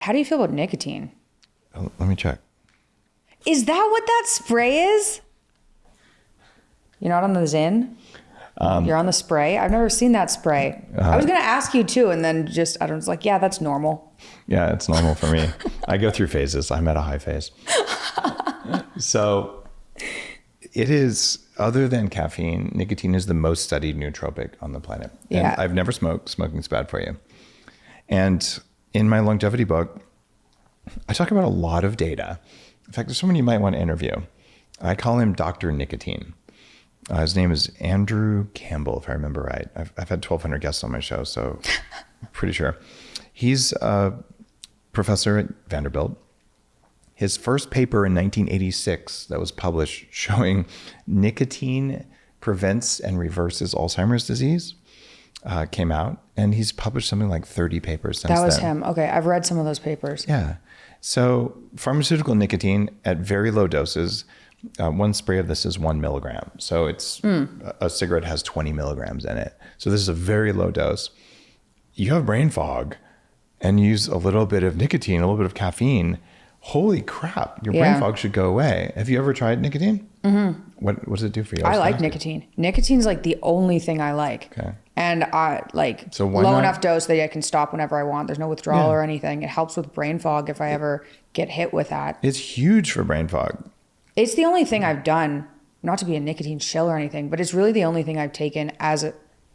How do you feel about nicotine? Let me check. Is that what that spray is? You're not on the Zyn? You're on the spray? I've never seen that spray. I was going to ask you too, and then I was like, yeah, that's normal. Yeah, it's normal for me. I go through phases. I'm at a high phase. So it is, other than caffeine, nicotine is the most studied nootropic on the planet. Yeah. And I've never smoked. Smoking's bad for you. And in my longevity book, I talk about a lot of data. In fact, there's someone you might want to interview. I call him Dr. Nicotine. His name is Andrew Campbell, if I remember right. I've had 1,200 guests on my show, so I'm pretty sure. He's a professor at Vanderbilt. His first paper in 1986 that was published showing nicotine prevents and reverses Alzheimer's disease came out, and he's published something like 30 papers since then. That was him. Okay, I've read some of those papers. Yeah. So pharmaceutical nicotine at very low doses, one spray of this is 1 milligram. So it's a cigarette has 20 milligrams in it. So this is a very low dose. You have brain fog and use a little bit of nicotine, a little bit of caffeine. Holy crap, your brain fog should go away. Have you ever tried nicotine? Mm-hmm. What does it do for you? I like nicotine. Nicotine's like the only thing I like. Okay. And I like low enough dose that I can stop whenever I want. There's no withdrawal or anything. It helps with brain fog if I ever get hit with that. It's huge for brain fog. It's the only thing I've done, not to be a nicotine shill or anything, but it's really the only thing I've taken as a,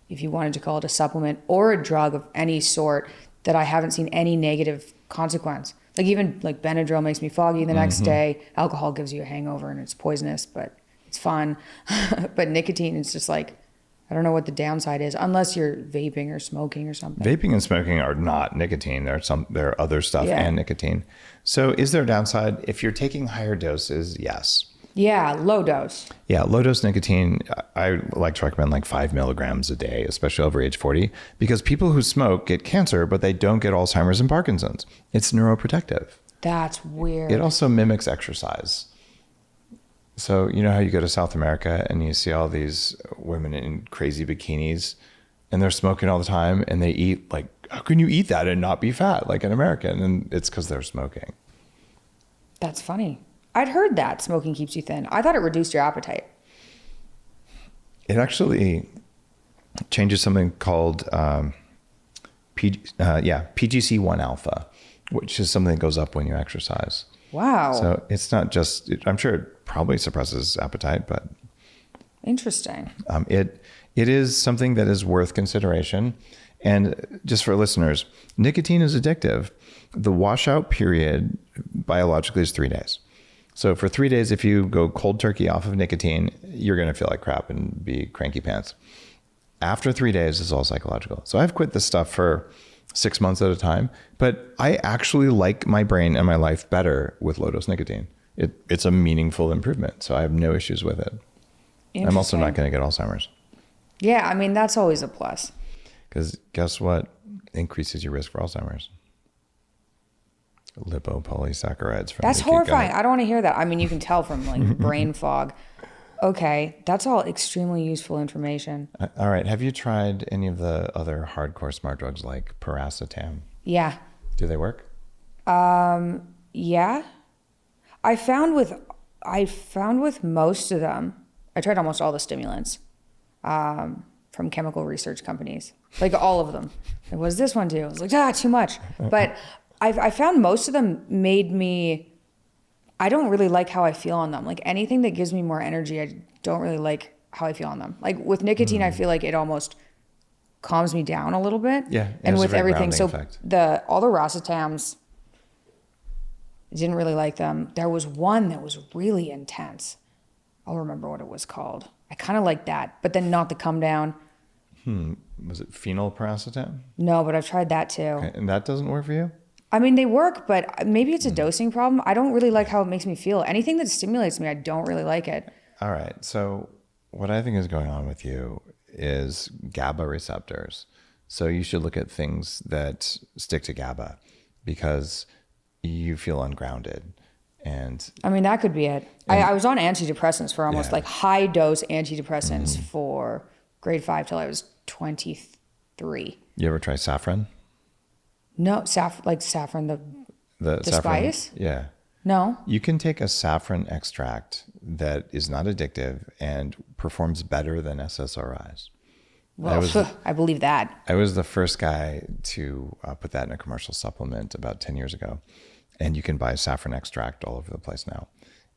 if you wanted to call it a supplement or a drug of any sort, that I haven't seen any negative consequence. Like even like Benadryl makes me foggy the next day. Alcohol gives you a hangover and it's poisonous, but it's fun. But nicotine is just like, I don't know what the downside is unless you're vaping or smoking or something. Vaping and smoking are not nicotine. There are other stuff and nicotine. So is there a downside? If you're taking higher doses, yes. Yeah, low dose. Yeah, low dose nicotine, I like to recommend like 5 milligrams a day, especially over age 40, because people who smoke get cancer, but they don't get Alzheimer's and Parkinson's. It's neuroprotective. That's weird. It also mimics exercise. So you know how you go to South America and you see all these women in crazy bikinis and they're smoking all the time and they eat like, how can you eat that and not be fat like an American? And it's because they're smoking. That's funny. I'd heard that smoking keeps you thin. I thought it reduced your appetite. It actually changes something called PGC1 alpha, which is something that goes up when you exercise. Wow. So it's not just, I'm sure it probably suppresses appetite, but interesting. It is something that is worth consideration. And just for listeners, nicotine is addictive. The washout period biologically is 3 days. So for 3 days, if you go cold turkey off of nicotine, you're going to feel like crap and be cranky pants. After 3 days, it's all psychological. So I've quit this stuff for 6 months at a time, but I actually like my brain and my life better with low dose nicotine. It's a meaningful improvement. So I have no issues with it. I'm also not going to get Alzheimer's. Yeah, I mean, that's always a plus. Because guess what increases your risk for Alzheimer's? Lipopolysaccharides from that's leaky horrifying. gut. I don't want to hear that. I mean, you can tell from like brain fog. Okay, that's all extremely useful information. All right. Have you tried any of the other hardcore smart drugs like paracetam? Yeah. Do they work? Yeah. I found with most of them, I tried almost all the stimulants from chemical research companies, like all of them. It was this one too. I was like, too much. But I found most of them made me, I don't really like how I feel on them. Like anything that gives me more energy, I don't really like how I feel on them. Like with nicotine, I feel like it almost calms me down a little bit. Yeah. And with everything. So effect. all the racetams, didn't really like them. There was one that was really intense. I'll remember what it was called. I kind of liked that, but then not the come down. Was it phenylparacetam? No, but I've tried that too. Okay. And that doesn't work for you? I mean, they work, but maybe it's a dosing problem. I don't really like how it makes me feel. Anything that stimulates me, I don't really like it. All right. So what I think is going on with you is GABA receptors. So you should look at things that stick to GABA because you feel ungrounded. And I mean, that could be it. I was on antidepressants for almost like high dose antidepressants for grade 5 till I was 23. You ever try saffron? No, saffron, the The saffron, spice? yeah. No. You can take a saffron extract that is not addictive and performs better than SSRIs. Well, I believe that. I was the first guy to put that in a commercial supplement about 10 years ago. And you can buy saffron extract all over the place now.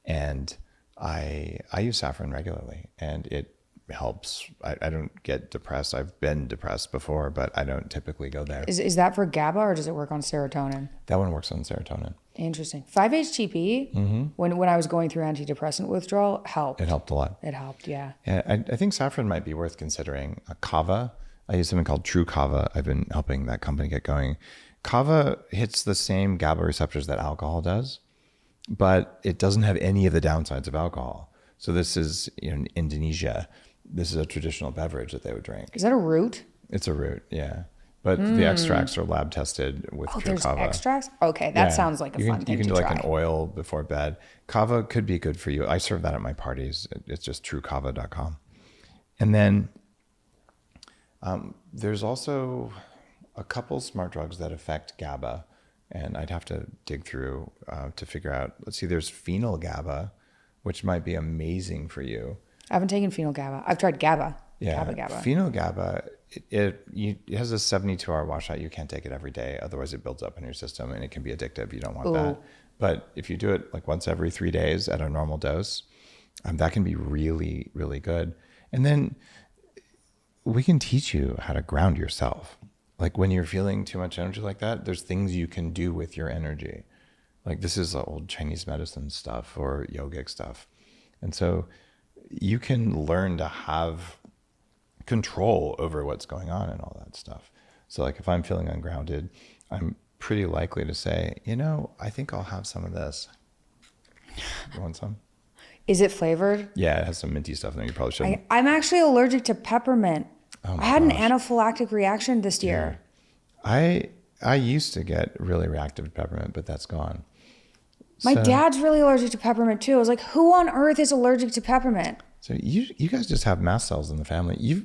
And I use saffron regularly, and it helps. I don't get depressed. I've been depressed before, but I don't typically go there. Is that for GABA, or does it work on serotonin? That one works on serotonin. Interesting. 5-HTP, when I was going through antidepressant withdrawal, helped. It helped a lot. It helped, yeah. Yeah, I think saffron might be worth considering. Kava, I use something called True Kava. I've been helping that company get going. Kava hits the same GABA receptors that alcohol does, but it doesn't have any of the downsides of alcohol. So this is in Indonesia. This is a traditional beverage that they would drink. Is that a root? It's a root, yeah. But the extracts are lab tested with True there's Kava. Extracts? Okay, that sounds like a fun thing You can to do try. like an oil before bed. Kava could be good for you. I serve that at my parties. It's just truekava.com. And then there's also a couple smart drugs that affect GABA, and I'd have to dig through to figure out. Let's see, there's phenyl GABA, which might be amazing for you. I haven't taken phenyl GABA. I've tried GABA. Yeah, GABA. Phenyl GABA, it has a 72-hour washout. You can't take it every day, otherwise it builds up in your system and it can be addictive. You don't want that. But if you do it like once every 3 days at a normal dose, that can be really, really good. And then we can teach you how to ground yourself. Like when you're feeling too much energy like that, there's things you can do with your energy. Like this is old Chinese medicine stuff or yogic stuff. And so you can learn to have control over what's going on and all that stuff. So like if I'm feeling ungrounded, I'm pretty likely to say, I think I'll have some of this. You want some? Is it flavored? Yeah, it has some minty stuff in there. You probably shouldn't. I'm actually allergic to peppermint. Oh my I had an gosh. anaphylactic reaction this year. I used to get really reactive to peppermint, but that's gone. My dad's really allergic to peppermint too. I was like, who on earth is allergic to peppermint? So you guys just have mast cells in the family.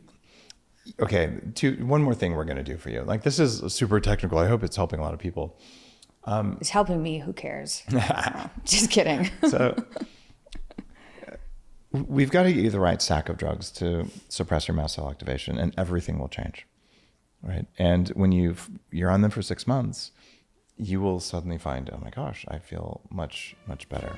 One more thing we're going to do for you. Like this is super technical. I hope it's helping a lot of people. It's helping me. Who cares? No, just kidding. So we've got to get you the right stack of drugs to suppress your mast cell activation, and everything will change, right? And when you're on them for 6 months, you will suddenly find, oh my gosh, I feel much, much better.